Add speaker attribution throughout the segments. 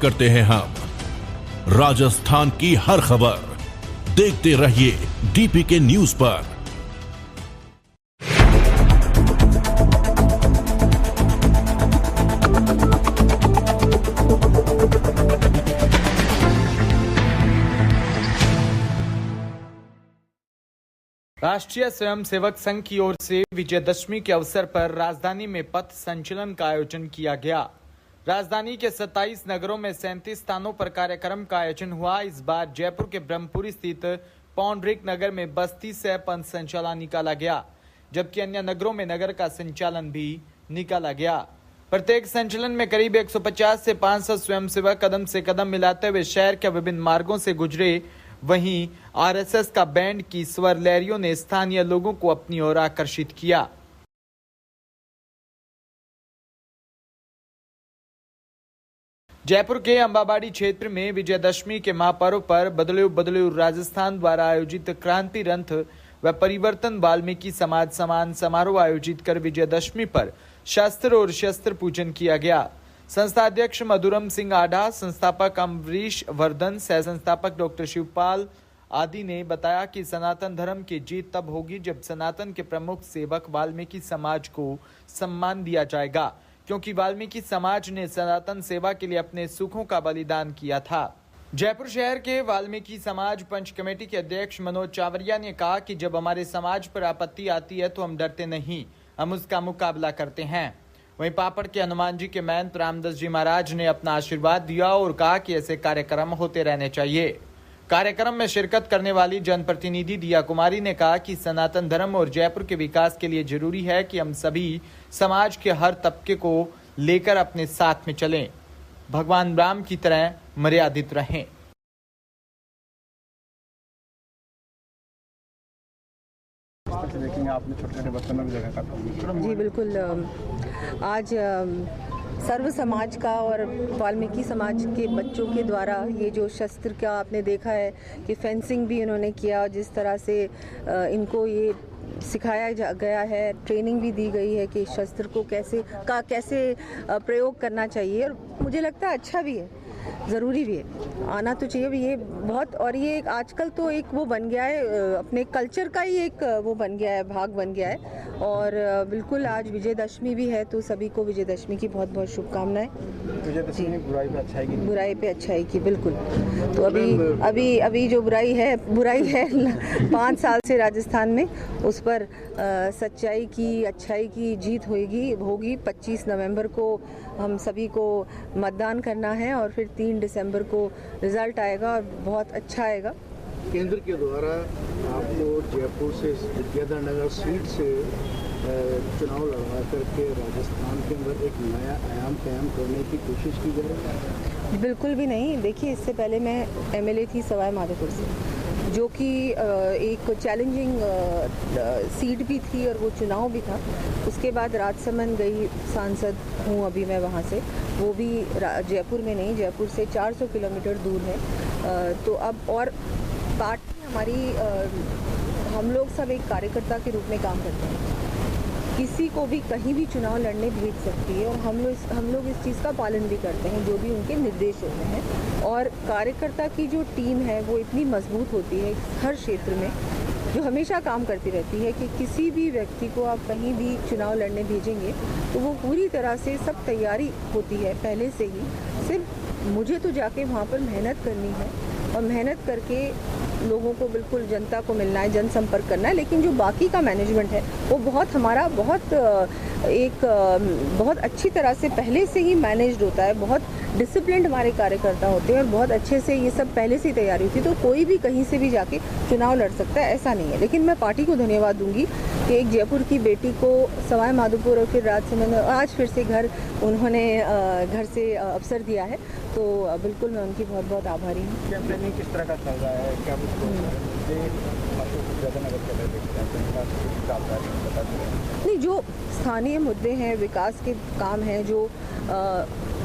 Speaker 1: करते हैं हम राजस्थान की हर खबर। देखते रहिए डीपीके न्यूज पर।
Speaker 2: राष्ट्रीय स्वयंसेवक संघ की ओर से विजयदशमी के अवसर पर राजधानी में पथ संचलन का आयोजन किया गया। राजधानी के 27 नगरों में 37 स्थानों पर कार्यक्रम का आयोजन हुआ। इस बार जयपुर के ब्रह्मपुरी स्थित पौंडरिक नगर में बस्ती से पथ संचलन निकाला गया, जबकि अन्य नगरों में नगर का संचालन भी निकाला गया। प्रत्येक संचलन में करीब 150 से 500 स्वयंसेवक कदम से कदम मिलाते हुए शहर के विभिन्न मार्गों से गुजरे। वहीं आरएसएस का बैंड की स्वर लहरियों ने स्थानीय लोगों को अपनी ओर आकर्षित किया। जयपुर के अंबाबाड़ी क्षेत्र में विजयदशमी के महापर्व पर बदलेऊ राजस्थान द्वारा आयोजित क्रांति रथ व परिवर्तन वाल्मीकि समाज सम्मान समारोह आयोजित कर विजयदशमी पर शास्त्र और शस्त्र पूजन किया गया। संस्था अध्यक्ष मधुरम सिंह आढ़ा, संस्थापक अमरीश वर्धन, सह संस्थापक डॉक्टर शिवपाल आदि ने बताया कि सनातन धर्म की जीत तब होगी जब सनातन के प्रमुख सेवक वाल्मीकि समाज को सम्मान दिया जाएगा, क्योंकि वाल्मीकि समाज ने सनातन सेवा के लिए अपने सुखों का बलिदान किया था। जयपुर शहर के वाल्मीकि समाज पंच कमेटी के अध्यक्ष मनोज चावरिया ने कहा कि जब हमारे समाज पर आपत्ति आती है तो हम डरते नहीं, हम उसका मुकाबला करते हैं। वहीं पापड़ के हनुमान जी के महंत रामदास जी महाराज ने अपना आशीर्वाद दिया और कहा कि ऐसे कार्यक्रम होते रहने चाहिए। कार्यक्रम में शिरकत करने वाली जनप्रतिनिधि दिया कुमारी ने कहा कि सनातन धर्म और जयपुर के विकास के लिए जरूरी है कि हम सभी समाज के हर तबके को लेकर अपने साथ में चलें, भगवान राम की तरह मर्यादित रहें।
Speaker 3: देखेंगे आपने छोटे-छोटे बच्चों में भी जगह का
Speaker 4: जी बिल्कुल। आज सर्व समाज का और वाल्मीकि समाज के बच्चों के द्वारा ये जो शस्त्र का आपने देखा है कि फेंसिंग भी इन्होंने किया, जिस तरह से इनको ये सिखाया गया है, ट्रेनिंग भी दी गई है कि शस्त्र को कैसे प्रयोग करना चाहिए। और मुझे लगता है अच्छा भी है, ज़रूरी भी है, आना तो चाहिए भी ये बहुत। और ये एक आजकल तो एक वो बन गया है, अपने कल्चर का ही एक वो बन गया है, भाग बन गया है। और बिल्कुल आज विजयदशमी भी है तो सभी को विजयदशमी की बहुत बहुत शुभकामनाएं।
Speaker 3: विजयदशमी बुराई पे अच्छाई की,
Speaker 4: बुराई पे अच्छाई की, बिल्कुल। तो अभी जो बुराई है 5 साल से राजस्थान में, उस पर सच्चाई की, अच्छाई की जीत होगी। 25 नवंबर को हम सभी को मतदान करना है और फिर 3 दिसंबर को रिजल्ट आएगा और बहुत अच्छा आएगा।
Speaker 3: केंद्र के द्वारा आपको जयपुर से विद्याधर नगर सीट से चुनाव लड़वा करके राजस्थान के अंदर एक नया आयाम कायम करने की कोशिश की जा रही है?
Speaker 4: बिल्कुल भी नहीं। देखिए, इससे पहले मैं एमएलए थी सवाई माधोपुर से, जो कि एक चैलेंजिंग सीट भी थी और वो चुनाव भी था। उसके बाद राजसमंद गई, सांसद हूँ अभी मैं वहाँ से, वो भी जयपुर में नहीं, जयपुर से 400 किलोमीटर दूर है। तो अब और पार्टी हमारी, हम लोग सब एक कार्यकर्ता के रूप में काम करते हैं। किसी को भी कहीं भी चुनाव लड़ने भेज सकती है और हम लोग इस चीज़ का पालन भी करते हैं, जो भी उनके निर्देश होते हैं। और कार्यकर्ता की जो टीम है वो इतनी मजबूत होती है हर क्षेत्र में, जो हमेशा काम करती रहती है कि किसी भी व्यक्ति को आप कहीं भी चुनाव लड़ने भेजेंगे तो वो पूरी तरह से सब तैयारी होती है पहले से ही। सिर्फ मुझे तो जाके वहाँ पर मेहनत करनी है और मेहनत करके लोगों को, बिल्कुल जनता को मिलना है, जनसंपर्क करना है। लेकिन जो बाकी का मैनेजमेंट है वो हमारा बहुत अच्छी तरह से पहले से ही मैनेज्ड होता है। बहुत डिसिप्लिन्ड हमारे कार्यकर्ता होते हैं और बहुत अच्छे से ये सब पहले से ही तैयारी होती है। तो कोई भी कहीं से भी जाके चुनाव लड़ सकता है, ऐसा नहीं है। लेकिन मैं पार्टी को धन्यवाद दूंगी कि एक जयपुर की बेटी को सवाई माधोपुर और फिर राजसमंद, आज फिर से उन्होंने घर से अवसर दिया है, तो बिल्कुल मैं उनकी बहुत बहुत आभारी हूँ।
Speaker 3: कैंपेनिंग किस तरह का चल रहा है, क्या कुछ
Speaker 4: नहीं, जो स्थानीय मुद्दे हैं, विकास के काम हैं, जो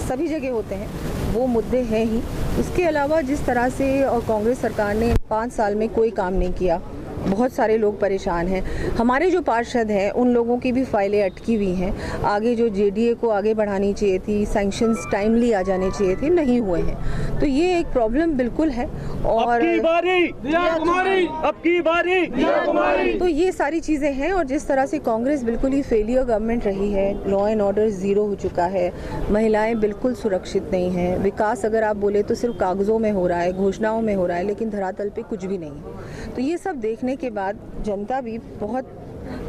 Speaker 4: सभी जगह होते हैं, वो मुद्दे हैं ही। उसके अलावा जिस तरह से कांग्रेस सरकार ने 5 साल में कोई काम नहीं किया, बहुत सारे लोग परेशान हैं। हमारे जो पार्षद हैं उन लोगों की भी फाइलें अटकी हुई हैं। आगे जो जेडीए को आगे बढ़ानी चाहिए थी, सैंक्शंस टाइमली आ जाने चाहिए थे, नहीं हुए हैं। तो ये एक प्रॉब्लम बिल्कुल है। और तो ये सारी चीज़ें हैं। और जिस तरह से कांग्रेस बिल्कुल ही फेलियर गवर्नमेंट रही है, लॉ एंड ऑर्डर ज़ीरो हो चुका है, महिलाएं बिल्कुल सुरक्षित नहीं हैं, विकास अगर आप बोले तो सिर्फ कागज़ों में हो रहा है, घोषणाओं में हो रहा है, लेकिन धरातल पे कुछ भी नहीं है। तो ये सब देखने के बाद जनता भी बहुत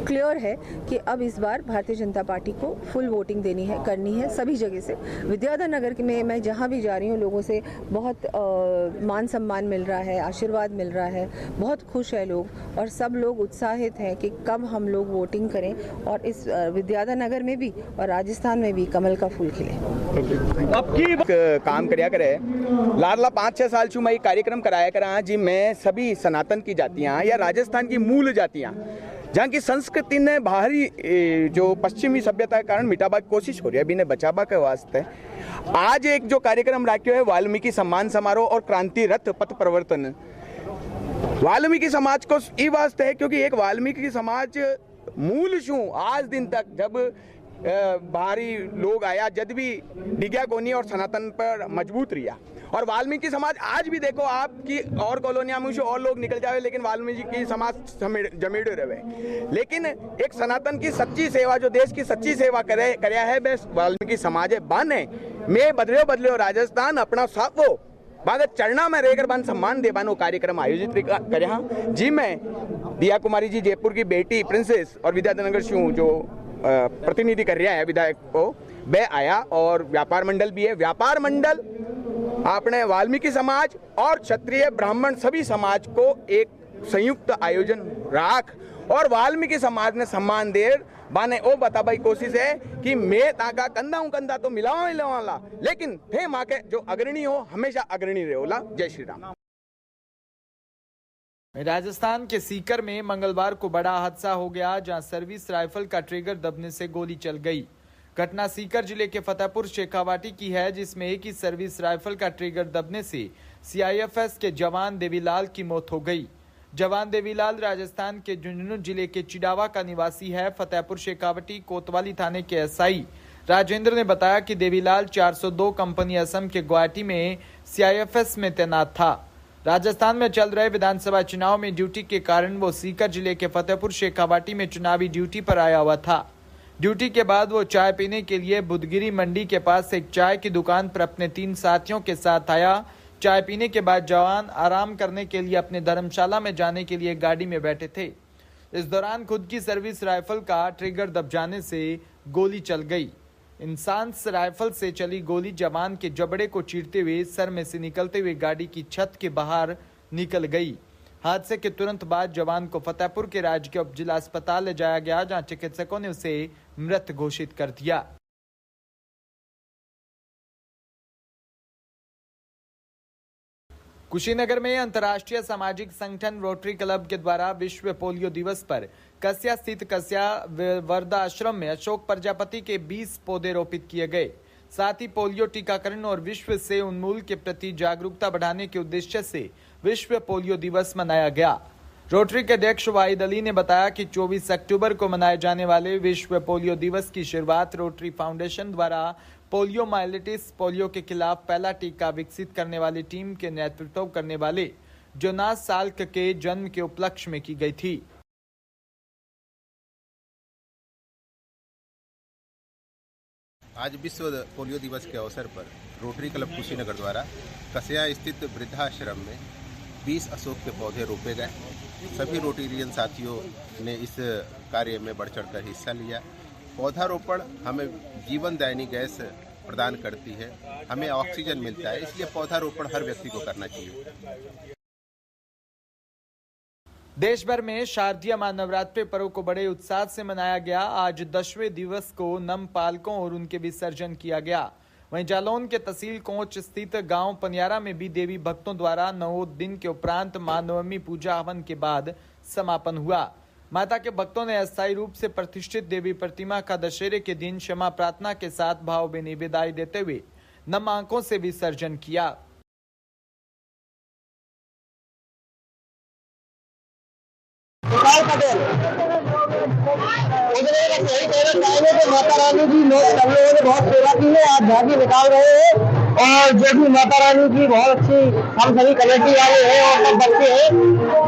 Speaker 4: क्लियर है कि अब इस बार भारतीय जनता पार्टी को फुल वोटिंग देनी है, करनी है सभी जगह से। विद्याधर नगर में मैं जहाँ भी जा रही हूँ लोगों से बहुत मान सम्मान मिल रहा है, आशीर्वाद मिल रहा है, बहुत खुश है लोग और सब लोग उत्साहित हैं कि कब हम लोग वोटिंग करें और इस विद्याधर नगर में भी और राजस्थान में भी कमल का फूल खिले।
Speaker 5: काम કર્યા કરે લાડલા 5-6 साल छू मैं कार्यक्रम कराया करा जी मैं सभी सनातन की जातियाँ या राजस्थान की मूल जातियाँ जहाँ की संस्कृति ने बाहरी जो पश्चिमी सभ्यता के कारण मिटाबा की कोशिश हो रही है, अभी ने बचाबा के वास्ते आज एक जो कार्यक्रम राख्यो है वाल्मीकि सम्मान समारोह और क्रांति रथ पथ प्रवर्तन। वाल्मीकि समाज को ये वास्ते है क्योंकि एक वाल्मीकि समाज मूल शू आज दिन तक जब बाहरी लोग आया जब भी डिग्या कोनी और सनातन पर मजबूत रिया। और वाल्मीकि समाज आज भी देखो आपकी और कॉलोनिया में और लोग निकल जावे लेकिन वाल्मीकि समाज जमेड़े रहे। लेकिन एक सनातन की सच्ची सेवा जो देश की सच्ची सेवा करया है बस वाल्मीकि समाज है। बाने मैं बदलो राजस्थान अपना सावो बाद चरणा में रहकर बान सम्मान देवानो कार्यक्रम आयोजित करया जी। मैं दिया कुमारी जी जयपुर की बेटी प्रिंसेस और विद्याधर नगर शू जो प्रतिनिधि कर रहा है विधायक को वे आया और व्यापार मंडल भी है। व्यापार मंडल आपने वाल्मीकि समाज और क्षत्रिय ब्राह्मण सभी समाज को एक संयुक्त आयोजन राख और वाल्मीकि समाज ने सम्मान दे बाने ओ बताबाई कोशिश है कि मैं ताका कंधा तो मिलावा लेकिन थे माँ के जो अग्रणी हो हमेशा अग्रणी रहोला। जय श्री राम।
Speaker 2: राजस्थान के सीकर में मंगलवार को बड़ा हादसा हो गया जहां सर्विस राइफल का ट्रिगर दबने से गोली चल गई। घटना सीकर जिले के फतेहपुर शेखावाटी की है जिसमें एक ही सर्विस राइफल का ट्रिगर दबने से सीआईएफएस के जवान देवीलाल की मौत हो गई। जवान देवीलाल राजस्थान के झुंझुनू जिले के चिडावा का निवासी है। फतेहपुर शेखावाटी कोतवाली थाने के एसआई राजेंद्र ने बताया कि देवीलाल 402 कंपनी असम के गुवाहाटी में सीआईएफएस में तैनात था। राजस्थान में चल रहे विधानसभा चुनाव में ड्यूटी के कारण वो सीकर जिले के फतेहपुर शेखावाटी में चुनावी ड्यूटी पर आया हुआ था। ड्यूटी के बाद वो चाय पीने के लिए बुधगिरी मंडी के पास एक चाय की दुकान पर अपने 3 साथियों के साथ आया। चाय पीने के बाद जवान आराम करने के लिए अपने धर्मशाला में जाने के लिए गाड़ी में बैठे थे। इस दौरान खुद की सर्विस राइफल का ट्रिगर दब जाने से गोली चल गई। इंसान राइफल से चली गोली जवान के जबड़े को चीरते हुए सर में से निकलते हुए गाड़ी की छत के बाहर निकल गई। हादसे के तुरंत बाद जवान को फतेहपुर के राजकीय उप जिला अस्पताल ले जाया गया जहां चिकित्सकों ने उसे मृत घोषित कर दिया। कुशीनगर में अंतर्राष्ट्रीय सामाजिक संगठन रोटरी क्लब के द्वारा विश्व पोलियो दिवस पर कस्या स्थित कस्या वर्धा आश्रम में अशोक प्रजापति के 20 पौधे रोपित किए गए। साथ ही पोलियो टीकाकरण और विश्व से उन्मूलन के प्रति जागरूकता बढ़ाने के उद्देश्य से विश्व पोलियो दिवस मनाया गया। रोटरी के अध्यक्ष वाहिद अली ने बताया कि 24 अक्टूबर को मनाए जाने वाले विश्व पोलियो दिवस की शुरुआत रोटरी फाउंडेशन द्वारा पोलियो माइलिटिस पोलियो के खिलाफ पहला टीका विकसित करने वाली टीम के नेतृत्व करने वाले जोनास साल्क के जन्म के उपलक्ष्य में की गई थी।
Speaker 6: आज विश्व पोलियो दिवस के अवसर पर रोटरी क्लब कुशीनगर द्वारा कस्या स्थित वृद्धाश्रम में 20 अशोक के पौधे रोपे गए। सभी रोटेरियन साथियों ने इस कार्य में बढ़ चढ़कर हिस्सा लिया। पौधारोपण हमें जीवनदायिनी गैस प्रदान करती है, हमें ऑक्सीजन मिलता है, इसलिए पौधारोपण हर व्यक्ति को करना चाहिए।
Speaker 2: देश भर में शारदीय मां नवरात्रि पर्व को बड़े उत्साह से मनाया गया। आज 10वें दिवस को नम पालकों और उनके विसर्जन किया गया। वहीं जालौन के तहसील कोंच स्थित गांव पनियारा में भी देवी भक्तों द्वारा 9 दिन के उपरांत मां नवमी पूजा हवन के बाद समापन हुआ। माता के भक्तों ने अस्थायी रूप से प्रतिष्ठित देवी प्रतिमा का दशहरे के दिन क्षमा प्रार्थना के साथ भावभीनी विदाई देते हुए नम आंखों से विसर्जन किया।
Speaker 7: है कि माता रानी की हम लोगों ने बहुत सेवा की है, आज झांकी निकाल रहे हैं और जो भी माता रानी की बहुत अच्छी हम सभी कमेटी वाले हैं और सब बच्चे हैं,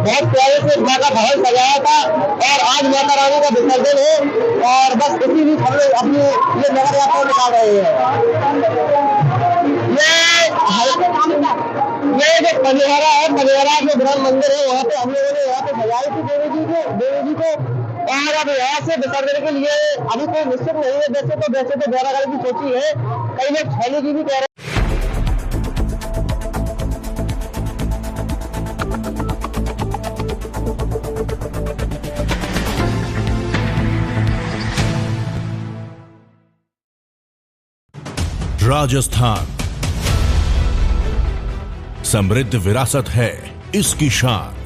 Speaker 7: बहुत प्यारे से माँ का भवन सजाया था और आज माता रानी का विसर्जन है और बस इसी बीच हम लोग अपनी ये नगर यात्रा निकाल रहे हैं। ये जो पनिहारा है, पनिहारा जो ब्रह्म मंदिर है, वहाँ पे हम लोगों ने यहाँ पे सजाई थी देवी जी को और अब यहाँ से विसर्जन के लिए अभी कोई निश्चित नहीं है। वैसे तो बैरागढ़ की सोची है, कई लोग छैली की भी कह रहे हैं।
Speaker 1: राजस्थान समृद्ध विरासत है इसकी शान।